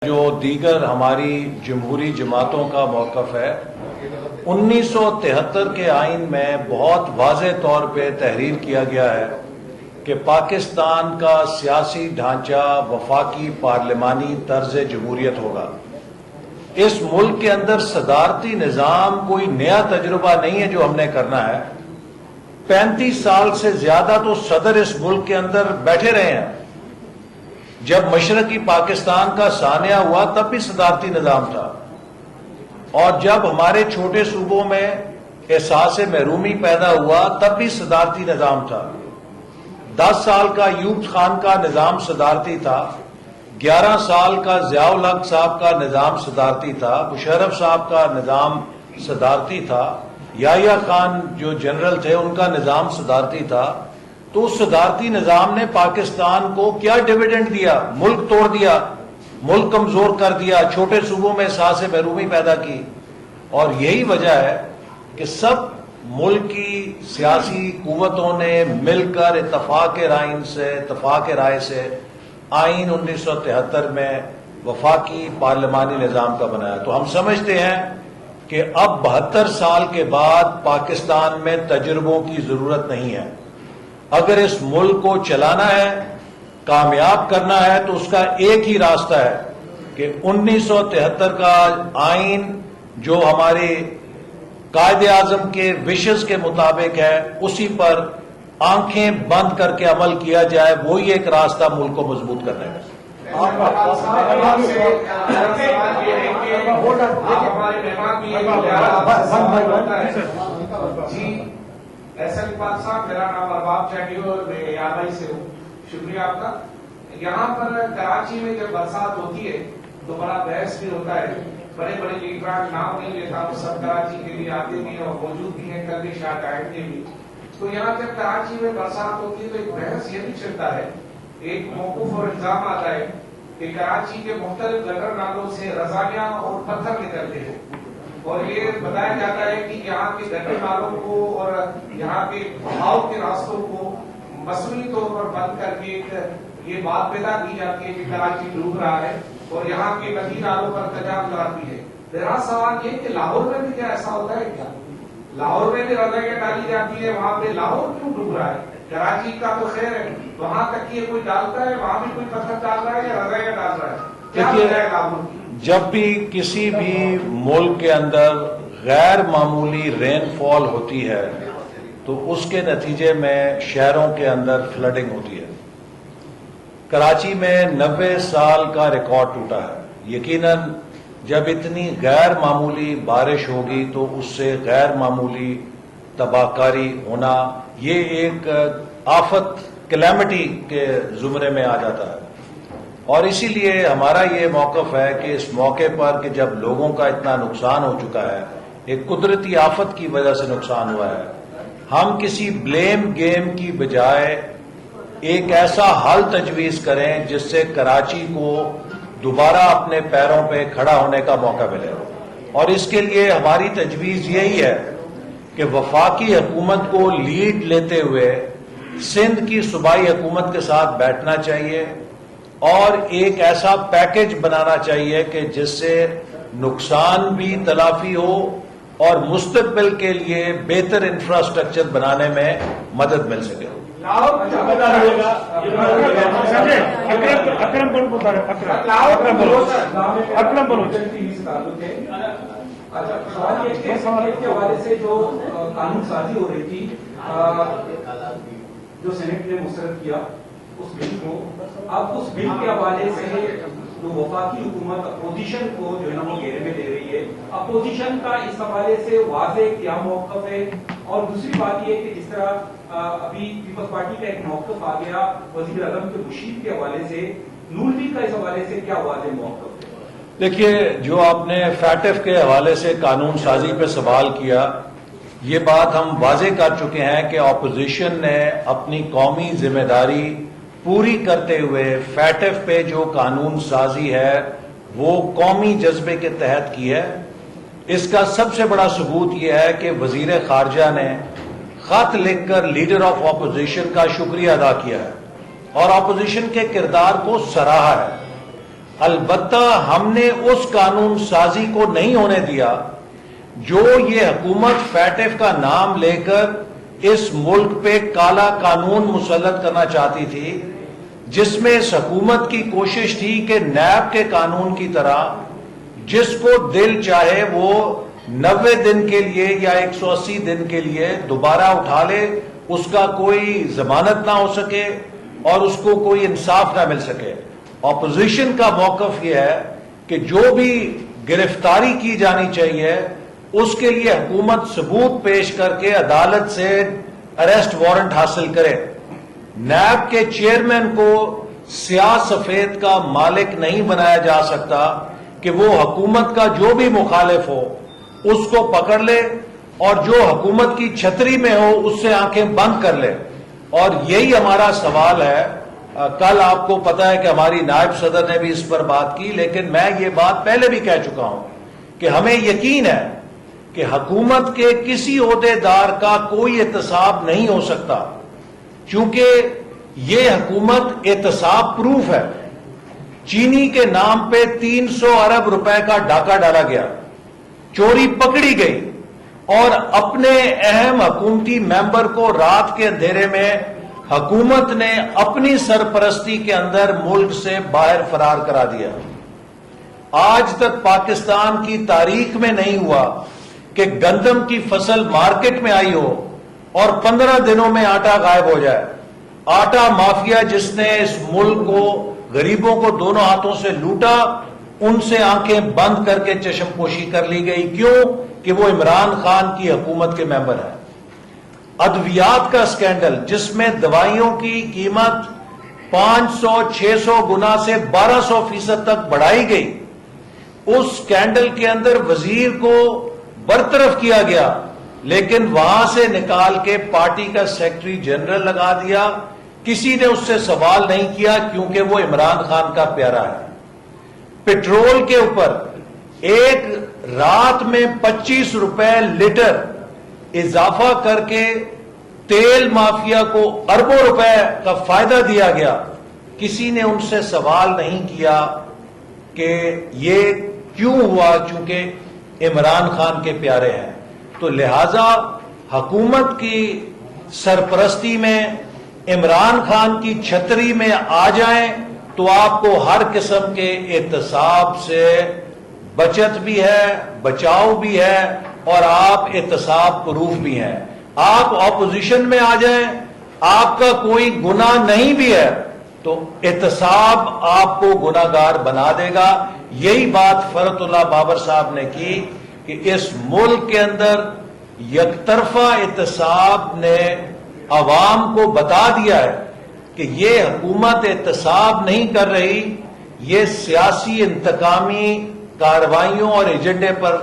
جو دیگر ہماری جمہوری جماعتوں کا موقف ہے 1973 کے آئین میں بہت واضح طور پہ تحریر کیا گیا ہے کہ پاکستان کا سیاسی ڈھانچہ وفاقی پارلیمانی طرز جمہوریت ہوگا۔ اس ملک کے اندر صدارتی نظام کوئی نیا تجربہ نہیں ہے جو ہم نے کرنا ہے۔ 35 سال سے زیادہ تو صدر اس ملک کے اندر بیٹھے رہے ہیں۔ جب مشرقی پاکستان کا سانحہ ہوا تب بھی صدارتی نظام تھا، اور جب ہمارے چھوٹے صوبوں میں احساس محرومی پیدا ہوا تب بھی صدارتی نظام تھا۔ 10 سال کا ایوب خان کا نظام صدارتی تھا، 11 سال کا ضیاء الحق صاحب کا نظام صدارتی تھا، مشرف صاحب کا نظام صدارتی تھا، یحییٰ خان جو جنرل تھے ان کا نظام صدارتی تھا۔ تو اس صدارتی نظام نے پاکستان کو کیا ڈویڈنڈ دیا؟ ملک توڑ دیا، ملک کمزور کر دیا، چھوٹے صوبوں میں احساس محرومی پیدا کی۔ اور یہی وجہ ہے کہ سب ملک کی سیاسی قوتوں نے مل کر اتفاق رائے سے آئین 1973 میں وفاقی پارلیمانی نظام کا بنایا۔ تو ہم سمجھتے ہیں کہ اب 72 سال کے بعد پاکستان میں تجربوں کی ضرورت نہیں ہے۔ اگر اس ملک کو چلانا ہے، کامیاب کرنا ہے، تو اس کا ایک ہی راستہ ہے کہ 1973 کا آئین جو ہمارے قائد اعظم کے وشز کے مطابق ہے اسی پر آنکھیں بند کر کے عمل کیا جائے، وہی ایک راستہ ملک کو مضبوط کرنے کا۔ ایسا اقبال صاحب، میرا نام ارباب چاہیے اور میں یابائی سے ہوں۔ شکریہ آپ کا۔ یہاں پر کراچی میں جب برسات ہوتی ہے تو بڑا بحث بھی ہوتا ہے، بڑے بڑے لیڈران نام نہیں لیتا، وہ سب کراچی کے لیے آتے بھی ہیں اور موجود بھی ہیں، کل بھی شاید آئیں گے بھی۔ تو یہاں جب کراچی میں برسات ہوتی ہے تو ایک بحث یہ بھی چلتا ہے، ایک موقف اور الزام آتا ہے کہ کراچی کے مختلف گٹر نالوں سے رزالیاں اور پتھر نکلتے ہیں، اور یہ بتایا جاتا ہے کہ یہاں کے گٹر نالوں کو اور یہاں کے بہاؤ کے راستوں کو مصنوعی طور پر بند کر کے یہ بات پیدا کی جاتی ہے کہ کراچی ڈوب رہا ہے اور یہاں کے ندی نالوں پر تجاوز آتی ہے۔ میرا سوال یہ کہ لاہور میں بھی کیا ایسا ہوتا ہے کیا؟ لاہور میں بھی رزائیاں ڈالی جاتی ہے، وہاں پہ لاہور کیوں ڈوب رہا ہے؟ کراچی کا تو خیر ہے، وہاں تک یہ کوئی ڈالتا ہے، وہاں بھی کوئی پتھر ڈال رہا ہے یا رزائیاں ڈال رہا ہے؟ کیا ہے لاہور کی؟ جب بھی کسی بھی ملک کے اندر غیر معمولی رین فال ہوتی ہے تو اس کے نتیجے میں شہروں کے اندر فلڈنگ ہوتی ہے۔ کراچی میں 90 سال کا ریکارڈ ٹوٹا ہے۔ یقیناً جب اتنی غیر معمولی بارش ہوگی تو اس سے غیر معمولی تباہ کاری ہونا یہ ایک آفت کلیمٹی کے زمرے میں آ جاتا ہے۔ اور اسی لیے ہمارا یہ موقف ہے کہ اس موقع پر کہ جب لوگوں کا اتنا نقصان ہو چکا ہے، ایک قدرتی آفت کی وجہ سے نقصان ہوا ہے، ہم کسی بلیم گیم کی بجائے ایک ایسا حل تجویز کریں جس سے کراچی کو دوبارہ اپنے پیروں پہ کھڑا ہونے کا موقع ملے۔ اور اس کے لیے ہماری تجویز یہی ہے کہ وفاقی حکومت کو لیڈ لیتے ہوئے سندھ کی صوبائی حکومت کے ساتھ بیٹھنا چاہیے اور ایک ایسا پیکج بنانا چاہیے کہ جس سے نقصان بھی تلافی ہو اور مستقبل کے لیے بہتر انفراسٹرکچر بنانے میں مدد مل سکے۔ سوال کے حوالے سے جو قانون سازی ہو رہی تھی، جو سینٹ نے مسترد کیا اس بل کو، اب اس بل کے حوالے سے جو وفاقی حکومت اپوزیشن کو جو ہے نا وہ گھیرے میں لے رہی ہے، اپوزیشن کا اس حوالے سے واضح کیا موقف ہے؟ اور دوسری بات یہ کہ جس طرح ابھی پیپلز پارٹی کا ایک موقف آ گیا وزیر اعظم کے مشیر کے حوالے سے، نون لیگ کا اس حوالے سے کیا واضح موقف ہے؟ دیکھیے، جو آپ نے فیٹف کے حوالے سے قانون سازی پہ سوال کیا، یہ بات ہم واضح کر چکے ہیں کہ اپوزیشن نے اپنی قومی ذمہ داری پوری کرتے ہوئے فیٹف پہ جو قانون سازی ہے وہ قومی جذبے کے تحت کی ہے۔ اس کا سب سے بڑا ثبوت یہ ہے کہ وزیر خارجہ نے خط لکھ کر لیڈر آف اپوزیشن کا شکریہ ادا کیا ہے اور اپوزیشن کے کردار کو سراہا ہے۔ البتہ ہم نے اس قانون سازی کو نہیں ہونے دیا جو یہ حکومت فیٹف کا نام لے کر اس ملک پہ کالا قانون مسلط کرنا چاہتی تھی، جس میں اس حکومت کی کوشش تھی کہ نیب کے قانون کی طرح جس کو دل چاہے وہ 90 دن کے لیے یا 180 دن کے لیے دوبارہ اٹھا لے، اس کا کوئی ضمانت نہ ہو سکے اور اس کو کوئی انصاف نہ مل سکے۔ اپوزیشن کا موقف یہ ہے کہ جو بھی گرفتاری کی جانی چاہیے اس کے لیے حکومت ثبوت پیش کر کے عدالت سے اریسٹ وارنٹ حاصل کرے۔ نیب کے چیئرمین کو سیاہ سفید کا مالک نہیں بنایا جا سکتا کہ وہ حکومت کا جو بھی مخالف ہو اس کو پکڑ لے اور جو حکومت کی چھتری میں ہو اس سے آنکھیں بند کر لے۔ اور یہی ہمارا سوال ہے۔ کل آپ کو پتا ہے کہ ہماری نائب صدر نے بھی اس پر بات کی، لیکن میں یہ بات پہلے بھی کہہ چکا ہوں کہ ہمیں یقین ہے کہ حکومت کے کسی عہدیدار کا کوئی احتساب نہیں ہو سکتا، چونکہ یہ حکومت احتساب پروف ہے۔ چینی کے نام پہ 300 ارب روپے کا ڈاکہ ڈالا گیا، چوری پکڑی گئی، اور اپنے اہم حکومتی ممبر کو رات کے اندھیرے میں حکومت نے اپنی سرپرستی کے اندر ملک سے باہر فرار کرا دیا۔ آج تک پاکستان کی تاریخ میں نہیں ہوا کہ گندم کی فصل مارکیٹ میں آئی ہو اور 15 دنوں میں آٹا غائب ہو جائے۔ آٹا مافیا جس نے اس ملک کو، غریبوں کو دونوں ہاتھوں سے لوٹا، ان سے آنکھیں بند کر کے چشم پوشی کر لی گئی۔ کیوں؟ کہ وہ عمران خان کی حکومت کے ممبر ہیں۔ ادویات کا اسکینڈل جس میں دوائیوں کی قیمت 500-600 گنا سے 1200% تک بڑھائی گئی، اس اسکینڈل کے اندر وزیر کو برطرف کیا گیا، لیکن وہاں سے نکال کے پارٹی کا سیکرٹری جنرل لگا دیا۔ کسی نے اس سے سوال نہیں کیا کیونکہ وہ عمران خان کا پیارا ہے۔ پیٹرول کے اوپر ایک رات میں 25 روپے لیٹر اضافہ کر کے تیل مافیا کو اربوں روپے کا فائدہ دیا گیا۔ کسی نے ان سے سوال نہیں کیا کہ یہ کیوں ہوا، چونکہ عمران خان کے پیارے ہیں۔ تو لہذا حکومت کی سرپرستی میں عمران خان کی چھتری میں آ جائیں تو آپ کو ہر قسم کے احتساب سے بچت بھی ہے، بچاؤ بھی ہے، اور آپ احتساب پروف بھی ہیں۔ آپ اپوزیشن میں آ جائیں، آپ کا کوئی گناہ نہیں بھی ہے تو احتساب آپ کو گناہگار بنا دے گا۔ یہی بات فرت اللہ بابر صاحب نے کی کہ اس ملک کے اندر یک طرفہ احتساب نے عوام کو بتا دیا ہے کہ یہ حکومت احتساب نہیں کر رہی، یہ سیاسی انتقامی کارروائیوں اور ایجنڈے پر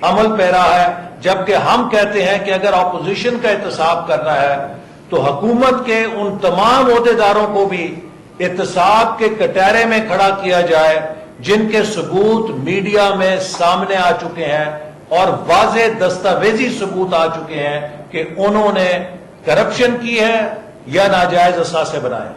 عمل پیرا ہے۔ جبکہ ہم کہتے ہیں کہ اگر اپوزیشن کا احتساب کرنا ہے تو حکومت کے ان تمام عہدیداروں کو بھی احتساب کے کٹہرے میں کھڑا کیا جائے جن کے ثبوت میڈیا میں سامنے آ چکے ہیں اور واضح دستاویزی ثبوت آ چکے ہیں کہ انہوں نے کرپشن کی ہے یا ناجائز اثاثے بنائے۔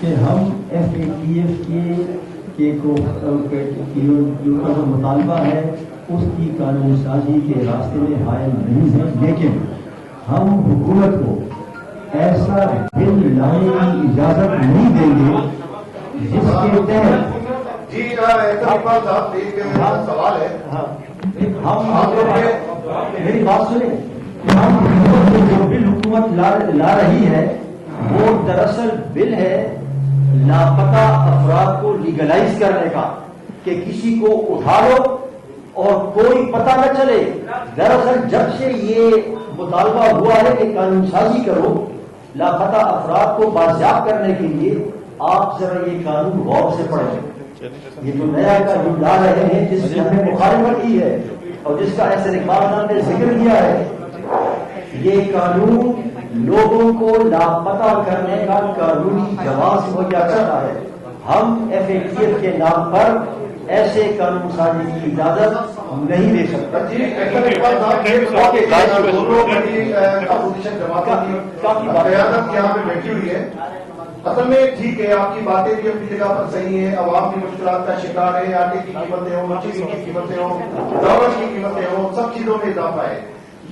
کہ ہم ایف اے ٹی ایف کے جو مطالبہ ہے اس کی قانون سازی کے راستے میں حائل نہیں ہیں، لیکن ہم حکومت کو ایسا بل لانے کی اجازت نہیں دیں گے جس کے تحت سوال ہے، میری بات سنیں، ہم جو بل حکومت لا رہی ہے وہ دراصل بل ہے لاپتہ افراد کو لیگلائز کرنے کا، کہ کسی کو اٹھا لو اور کوئی پتہ نہ چلے۔ دراصل جب سے یہ مطالبہ ہوا ہے کہ قانون سازی کرو لاپتہ افراد کو بازیاب کرنے کے لیے، آپ ذرا یہ قانون غور سے پڑھیں۔ یہ جو نیا قانون لا رہے ہیں جس کی ہم نے مخالفت کی ہے اور جس کا احسن اقبال صاحب نے ذکر کیا ہے، یہ قانون لوگوں کو لاپتہ کرنے کا قانونی جواز مہیا کرتا ہے۔ ہم ایف اے ٹی ایف کے نام پر ایسے قانون سازی کی اجازت نہیں دے سکتا. اپوزیشن جماعتوں کی قیادت یہاں پہ بیٹھی ہوئی ہے. اصل میں ٹھیک ہے، آپ کی باتیں بھی اپنی جگہ پر صحیح ہیں، عوام بھی مشکلات کا شکار ہے، آٹے کی قیمتیں ہوں، مچھلی کی قیمتیں ہوں، چاول کی قیمتیں ہوں، سب چیزوں میں اضافہ ہے.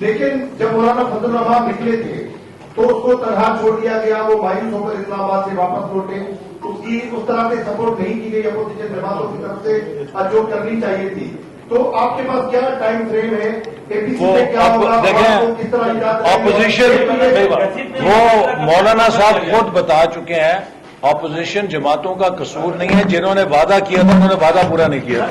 لیکن جب مولانا فضل الرحمان نکلے تھے تو اس کو تنہا چھوڑ دیا گیا، وہ مایوس ہو کر اسلام آباد سے واپس لوٹے. اس کی اس طرح سے سپورٹ نہیں کی گئی اپوزیشن جماعتوں کی طرف سے جو کرنی چاہیے تھی. تو آپ کے پاس کیا ٹائم فریم ہے؟ دیکھیں اپوزیشن وہ مولانا صاحب خود بتا چکے ہیں اپوزیشن جماعتوں کا قصور نہیں ہے، جنہوں نے وعدہ کیا تھا انہوں نے وعدہ پورا نہیں کیا.